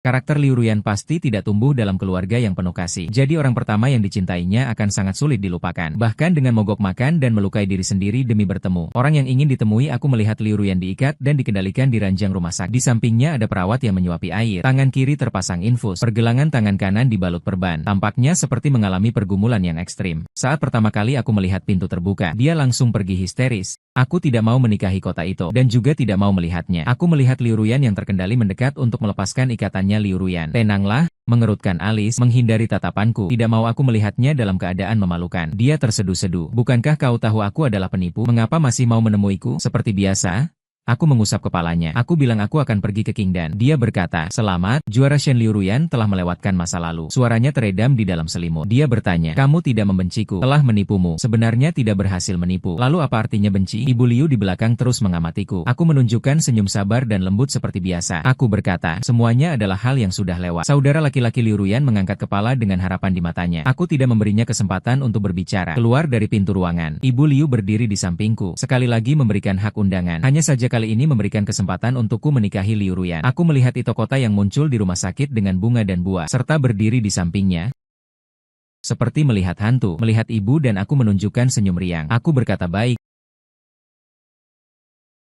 Karakter Liu Ruyan pasti tidak tumbuh dalam keluarga yang penuh kasih. Jadi orang pertama yang dicintainya akan sangat sulit dilupakan. Bahkan dengan mogok makan dan melukai diri sendiri demi bertemu. Orang yang ingin ditemui aku melihat Liu Ruyan diikat dan dikendalikan di ranjang rumah sakit. Di sampingnya ada perawat yang menyuapi air. Tangan kiri terpasang infus. Pergelangan tangan kanan dibalut perban. Tampaknya seperti mengalami pergumulan yang ekstrim. Saat pertama kali aku melihat pintu terbuka, dia langsung pergi histeris. Aku tidak mau menikahi kota itu, dan juga tidak mau melihatnya. Aku melihat Liu Ruyan yang terkendali mendekat untuk melepaskan ikatannya. Liu Ruyan, tenanglah, mengerutkan alis, menghindari tatapanku. Tidak mau aku melihatnya dalam keadaan memalukan. Dia terseduh-seduh. Bukankah kau tahu aku adalah penipu? Mengapa masih mau menemuiku? Seperti biasa? Aku mengusap kepalanya. Aku bilang aku akan pergi ke Qingdan. Dia berkata, selamat, juara Shen Liu Ruyan telah melewatkan masa lalu. Suaranya teredam di dalam selimut. Dia bertanya, kamu tidak membenciku, telah menipumu. Sebenarnya tidak berhasil menipu. Lalu apa artinya benci? Ibu Liu di belakang terus mengamatiku. Aku menunjukkan senyum sabar dan lembut seperti biasa. Aku berkata, semuanya adalah hal yang sudah lewat. Saudara laki-laki Liu Ruyan mengangkat kepala dengan harapan di matanya. Aku tidak memberinya kesempatan untuk berbicara. Keluar dari pintu ruangan. Ibu Liu berdiri di sampingku. Sekali lagi memberikan hak undangan. Hanya saja kali ini memberikan kesempatan untukku menikahi Liu Ruyan. Aku melihat Ito Kota yang muncul di rumah sakit dengan bunga dan buah, serta berdiri di sampingnya. Seperti melihat hantu, melihat ibu dan aku menunjukkan senyum riang. Aku berkata baik.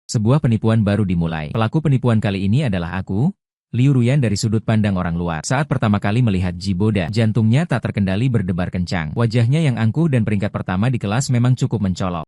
Sebuah penipuan baru dimulai. Pelaku penipuan kali ini adalah aku, Liu Ruyan dari sudut pandang orang luar. Saat pertama kali melihat Jiboda, jantungnya tak terkendali berdebar kencang. Wajahnya yang angkuh dan peringkat pertama di kelas memang cukup mencolok.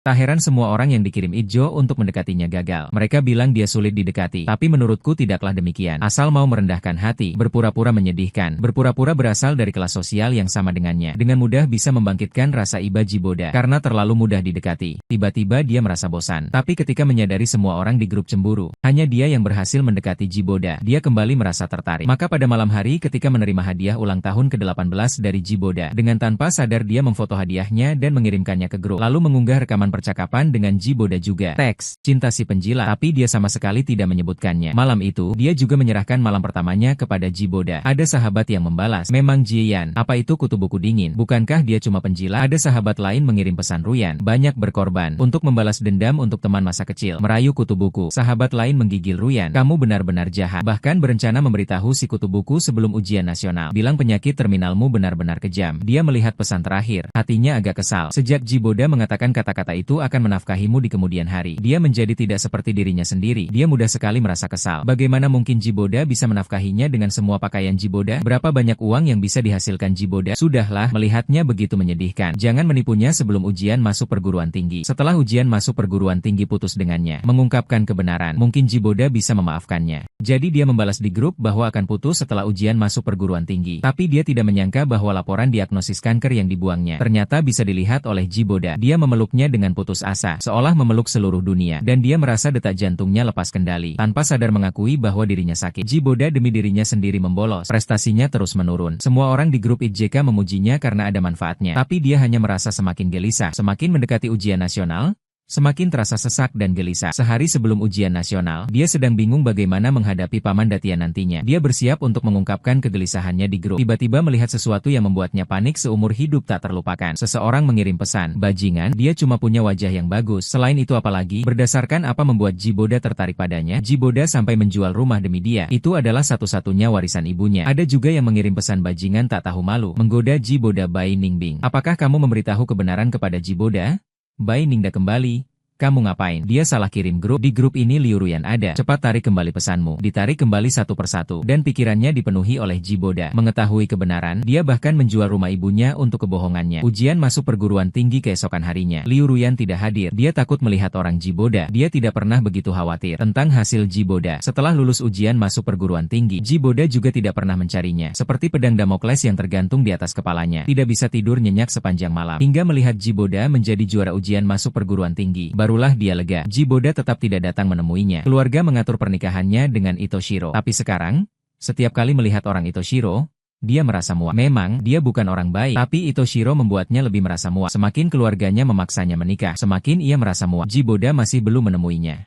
Tak heran semua orang yang dikirim Ijo untuk mendekatinya gagal. Mereka bilang dia sulit didekati. Tapi menurutku tidaklah demikian. Asal mau merendahkan hati, berpura-pura menyedihkan, berpura-pura berasal dari kelas sosial yang sama dengannya. Dengan mudah bisa membangkitkan rasa iba Jiboda. Karena terlalu mudah didekati. Tiba-tiba dia merasa bosan. Tapi ketika menyadari semua orang di grup cemburu, hanya dia yang berhasil mendekati Jiboda, dia kembali merasa tertarik. Maka pada malam hari ketika menerima hadiah ulang tahun ke-18 dari Jiboda, dengan tanpa sadar dia memfoto hadiahnya dan mengirimkannya ke grup. Lalu mengunggah rekaman percakapan dengan Jiboda juga. Teks, cinta si penjilat, tapi dia sama sekali tidak menyebutkannya. Malam itu, dia juga menyerahkan malam pertamanya kepada Jiboda. Ada sahabat yang membalas, memang Jian, apa itu kutu buku dingin? Bukankah dia cuma penjilat? Ada sahabat lain mengirim pesan Ruyan, banyak berkorban, untuk membalas dendam untuk teman masa kecil, merayu kutu buku. Sahabat lain menggigil Ruyan, kamu benar-benar jahat, bahkan berencana memberitahu si kutu buku sebelum ujian nasional. Bilang penyakit terminalmu benar-benar kejam. Dia melihat pesan terakhir, hatinya agak kesal. Sejak Jiboda mengatakan kata-kata itu akan menafkahimu di kemudian hari, dia menjadi tidak seperti dirinya sendiri. Dia mudah sekali merasa kesal. Bagaimana mungkin Jiboda bisa menafkahinya dengan semua pakaian Jiboda? Berapa banyak uang yang bisa dihasilkan Jiboda? Sudahlah, melihatnya begitu menyedihkan. Jangan menipunya sebelum ujian masuk perguruan tinggi. Setelah ujian masuk perguruan tinggi putus dengannya, mengungkapkan kebenaran, mungkin Jiboda bisa memaafkannya. Jadi dia membalas di grup bahwa akan putus setelah ujian masuk perguruan tinggi. Tapi dia tidak menyangka bahwa laporan diagnosis kanker yang dibuangnya ternyata bisa dilihat oleh Jiboda. Dia memeluknya dengan putus asa, seolah memeluk seluruh dunia, dan dia merasa detak jantungnya lepas kendali. Tanpa sadar mengakui bahwa dirinya sakit, Jiboda demi dirinya sendiri membolos. Prestasinya terus menurun. Semua orang di grup IJK memujinya karena ada manfaatnya. Tapi dia hanya merasa semakin gelisah. Semakin mendekati ujian nasional, semakin terasa sesak dan gelisah. Sehari sebelum ujian nasional, dia sedang bingung bagaimana menghadapi Paman Datia nantinya. Dia bersiap untuk mengungkapkan kegelisahannya di grup. Tiba-tiba melihat sesuatu yang membuatnya panik seumur hidup tak terlupakan. Seseorang mengirim pesan, bajingan, dia cuma punya wajah yang bagus. Selain itu apalagi, berdasarkan apa membuat Jiboda tertarik padanya, Jiboda sampai menjual rumah demi dia. Itu adalah satu-satunya warisan ibunya. Ada juga yang mengirim pesan bajingan tak tahu malu, menggoda Jiboda Bai Ningbing. Apakah kamu memberitahu kebenaran kepada Jiboda? Bai Ningda kembali. Kamu ngapain? Dia salah kirim grup. Di grup ini Liu Ruyan ada. Cepat tarik kembali pesanmu. Ditarik kembali satu persatu. Dan pikirannya dipenuhi oleh Jiboda. Mengetahui kebenaran, dia bahkan menjual rumah ibunya untuk kebohongannya. Ujian masuk perguruan tinggi keesokan harinya. Liu Ruyan tidak hadir. Dia takut melihat orang Jiboda. Dia tidak pernah begitu khawatir tentang hasil Jiboda. Setelah lulus ujian masuk perguruan tinggi, Jiboda juga tidak pernah mencarinya. Seperti pedang Damokles yang tergantung di atas kepalanya. Tidak bisa tidur nyenyak sepanjang malam. Hingga melihat Jiboda menjadi juara ujian masuk perguruan tinggi. Barulah dia lega. Jiboda tetap tidak datang menemuinya. Keluarga mengatur pernikahannya dengan Itoshiro. Tapi sekarang, setiap kali melihat orang Itoshiro, dia merasa muak. Memang, dia bukan orang baik. Tapi Itoshiro membuatnya lebih merasa muak. Semakin keluarganya memaksanya menikah, semakin ia merasa muak. Jiboda masih belum menemuinya.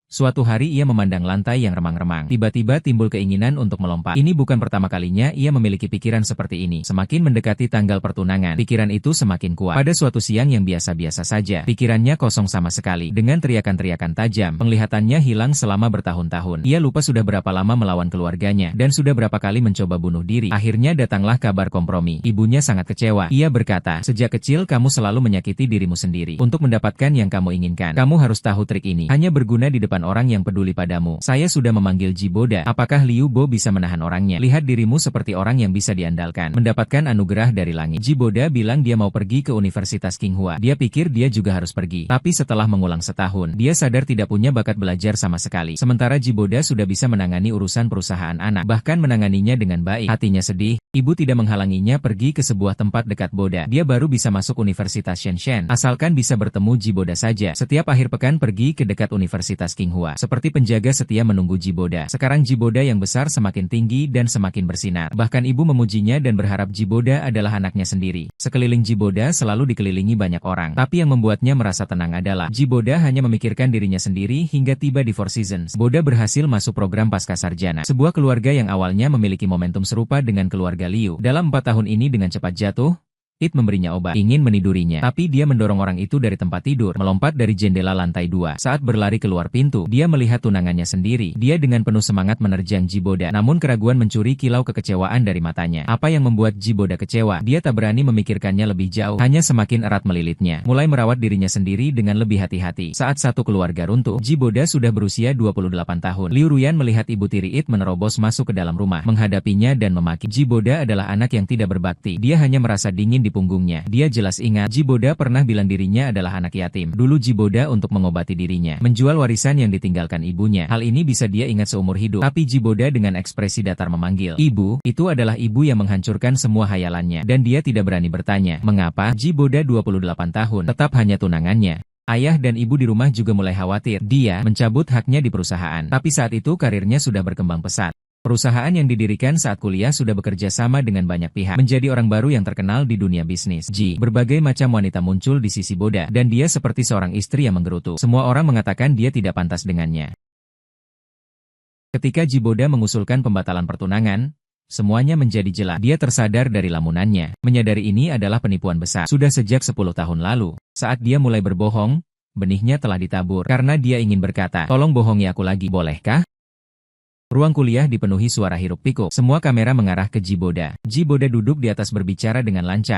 Suatu hari ia memandang lantai yang remang-remang. Tiba-tiba timbul keinginan untuk melompat. Ini bukan pertama kalinya ia memiliki pikiran seperti ini. Semakin mendekati tanggal pertunangan, pikiran itu semakin kuat. Pada suatu siang yang biasa-biasa saja, pikirannya kosong sama sekali. Dengan teriakan-teriakan tajam, penglihatannya hilang selama bertahun-tahun. Ia lupa sudah berapa lama melawan keluarganya, dan sudah berapa kali mencoba bunuh diri. Akhirnya datanglah kabar kompromi. Ibunya sangat kecewa. Ia berkata, sejak kecil kamu selalu menyakiti dirimu sendiri. Untuk mendapatkan yang kamu inginkan, kamu harus tahu trik ini. Hanya berguna di depan orang yang peduli padamu. Saya sudah memanggil Jiboda. Apakah Liu Bo bisa menahan orangnya? Lihat dirimu seperti orang yang bisa diandalkan. Mendapatkan anugerah dari langit. Jiboda bilang dia mau pergi ke Universitas Qinghua. Dia pikir dia juga harus pergi. Tapi setelah mengulang setahun, dia sadar tidak punya bakat belajar sama sekali. Sementara Jiboda sudah bisa menangani urusan perusahaan anak. Bahkan menanganinya dengan baik. Hatinya sedih. Ibu tidak menghalanginya pergi ke sebuah tempat dekat Boda. Dia baru bisa masuk Universitas Shenzhen. Asalkan bisa bertemu Jiboda saja. Setiap akhir pekan pergi ke dekat Universitas Qinghua. Seperti penjaga setia menunggu Jiboda. Sekarang Jiboda yang besar semakin tinggi dan semakin bersinar. Bahkan ibu memujinya dan berharap Jiboda adalah anaknya sendiri. Sekeliling Jiboda selalu dikelilingi banyak orang. Tapi yang membuatnya merasa tenang adalah Jiboda hanya memikirkan dirinya sendiri hingga tiba di Four Seasons. Boda berhasil masuk program Pascasarjana. Sebuah keluarga yang awalnya memiliki momentum serupa dengan keluarga Liu. Dalam 4 tahun ini dengan cepat jatuh, It memberinya obat, ingin menidurinya. Tapi dia mendorong orang itu dari tempat tidur, melompat dari jendela lantai 2. Saat berlari keluar pintu, dia melihat tunangannya sendiri. Dia dengan penuh semangat menerjang Jiboda, namun keraguan mencuri kilau kekecewaan dari matanya. Apa yang membuat Jiboda kecewa? Dia tak berani memikirkannya lebih jauh, hanya semakin erat melilitnya. Mulai merawat dirinya sendiri dengan lebih hati-hati. Saat satu keluarga runtuh, Jiboda sudah berusia 28 tahun. Liu Ruyan melihat ibu tiri It menerobos masuk ke dalam rumah, menghadapinya dan memaki. Jiboda adalah anak yang tidak berbakti. Dia hanya merasa dingin di punggungnya. Dia jelas ingat, Jiboda pernah bilang dirinya adalah anak yatim. Dulu Jiboda untuk mengobati dirinya, menjual warisan yang ditinggalkan ibunya. Hal ini bisa dia ingat seumur hidup. Tapi Jiboda dengan ekspresi datar memanggil, "Ibu," itu adalah ibu yang menghancurkan semua hayalannya. Dan dia tidak berani bertanya, mengapa? Jiboda 28 tahun, tetap hanya tunangannya. Ayah dan ibu di rumah juga mulai khawatir. Dia mencabut haknya di perusahaan. Tapi saat itu karirnya sudah berkembang pesat. Perusahaan yang didirikan saat kuliah sudah bekerja sama dengan banyak pihak, menjadi orang baru yang terkenal di dunia bisnis. Berbagai macam wanita muncul di sisi Boda, dan dia seperti seorang istri yang menggerutu. Semua orang mengatakan dia tidak pantas dengannya. Ketika Jiboda mengusulkan pembatalan pertunangan, semuanya menjadi jelas. Dia tersadar dari lamunannya. Menyadari ini adalah penipuan besar. Sudah sejak 10 tahun lalu, saat dia mulai berbohong, benihnya telah ditabur. Karena dia ingin berkata, "Tolong bohongi aku lagi, bolehkah?" Ruang kuliah dipenuhi suara hiruk-pikuk. Semua kamera mengarah ke Jiboda. Jiboda duduk di atas berbicara dengan lancar.